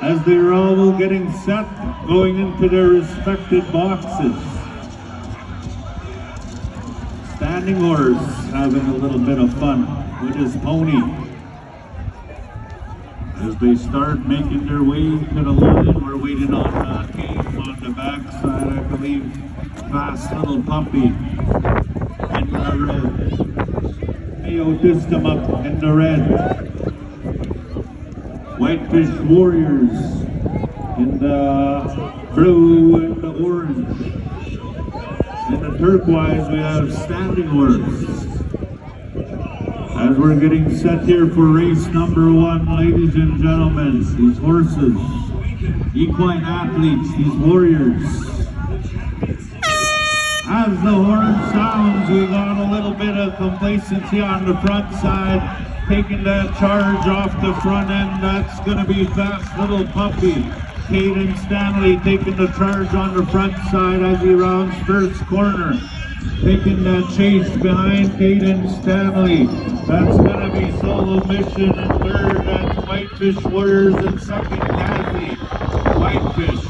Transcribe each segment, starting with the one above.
as they're all getting set, going into their respected boxes. Standing Horse having a little bit of fun with his pony as they start making their way to the line. We're waiting on Game on the backside, I believe. Fast Little Puppy in the red. Mayo Distum up in the red. Whitefish Warriors in the blue and the orange. In the turquoise we have Standing Horse. As we're getting set here for race number 1, ladies and gentlemen, these horses, equine athletes, these warriors. As the horn sounds, we got a little bit of complacency on the front side, taking that charge off the front end. That's going to be Fast Little Puppy. Caden Stanley taking the charge on the front side as he rounds first corner. Taking that chase behind Caden Stanley. That's going to be Solo Mission in third. That's Whitefish Warriors in second. Kathy Whitefish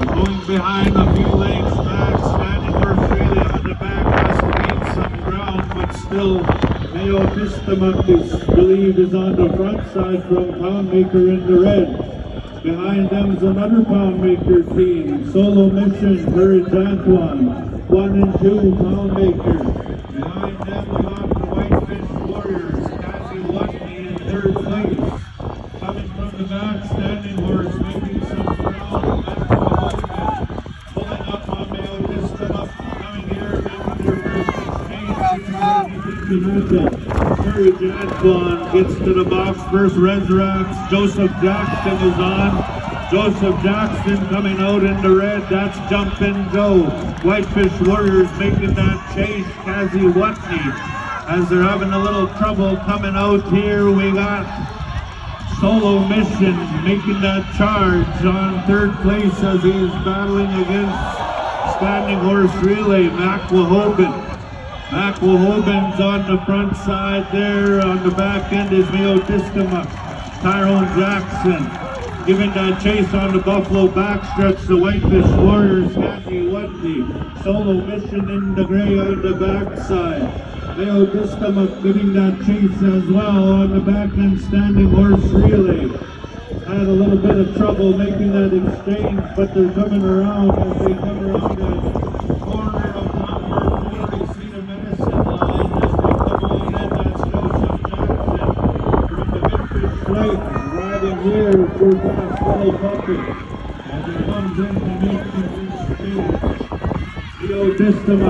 going behind a few lengths back. Standing Horse really on the back, has to gain some ground, but still Mayo Distum is on the front side from Poundmaker in the red. Behind them is another Poundmaker team. Solo Mission, Courage Antoine. 1 and 2, Poundmaker. Behind them we got the Whitefish Warriors. Cassie Watney in third place. Coming from the back, Standing Horse making some ground. Pulling up on Mayo Distum coming here, making their first exchange. Courage Antoine gets to the box first. Resurrects. Joseph Jackson is on. Joseph Jackson coming out in the red. That's Jump and Go. Whitefish Warriors making that chase. Cassie Watney, as they're having a little trouble coming out here. We got Solo Mission making that charge on third place as he's battling against Standing Horse Relay. Mac Wahobin. Mac Wahobin's on the front side there. On the back end is Mayo Distum. Tyrone Jackson giving that chase on the Buffalo backstretch. The Whitefish Warriors, Cassie Watney. Solo Mission in the gray on the backside. Mayo Distum giving that chase as well on the back end. Standing Horse Relay had a little bit of trouble making that exchange, but they're coming around. As they come around the corner of number 4, they see the Medicine Line. As they come on in, that's Joseph Jackson from the Midfish Right, riding here for Fast Little Puppy as he comes in to meet the speed. Mayo Distum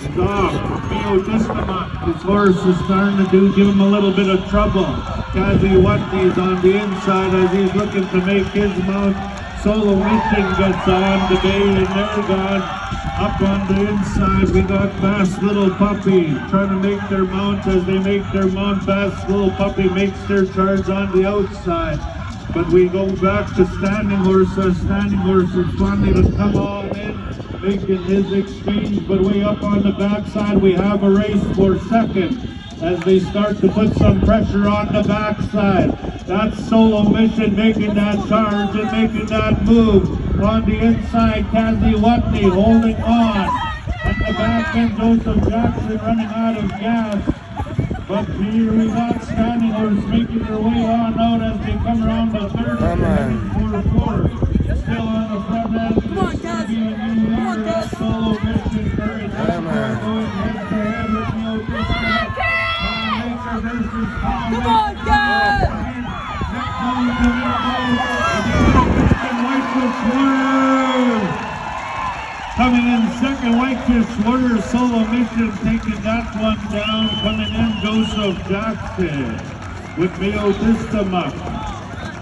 is off. Mayo Distum, his horse is starting to give him a little bit of trouble. Cassie Watney is on the inside as he's looking to make his mount. Solo Mission gets on the bay and they're gone. Up on the inside we got Fast Little Puppy trying to make their mount. As they make their mount, Fast Little Puppy makes their charge on the outside. But we go back to Standing Horse. Standing Horse is finally to come on in, making his exchange. But way up on the backside we have a race for second as they start to put some pressure on the backside. That's Solo Mission making that charge and making that move. On the inside, Cassie Watney holding on. At the back end, Joseph Jackson running out of gas. But here we got Standing Horse making their way on out as they come around the third. Come on. Still on the front end. Come on, guys. Come on, guys. Solo Mission, Courage Antoine going head to head with Mayo Distum. Come on, guys! Coming in second, Whitefish Warriors. Solo Mission taking that one down. Coming in, Joseph Jackson with Mayo Distum up.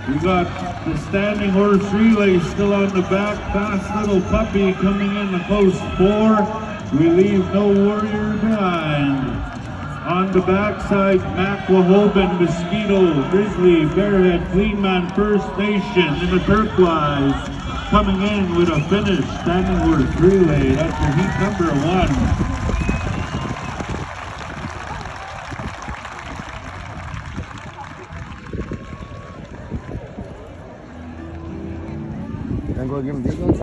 We got the Standing Horse Relay still on the back. Fast Little Puppy coming in the post 4. We leave no warrior behind. On the backside, Mac Wahobin, Mosquito, Grizzly, Bearhead, Cleanman, First Nation in the turquoise. Coming in with a finish, Standing Horse Relay. That's your heat number 1. Golden Beagles.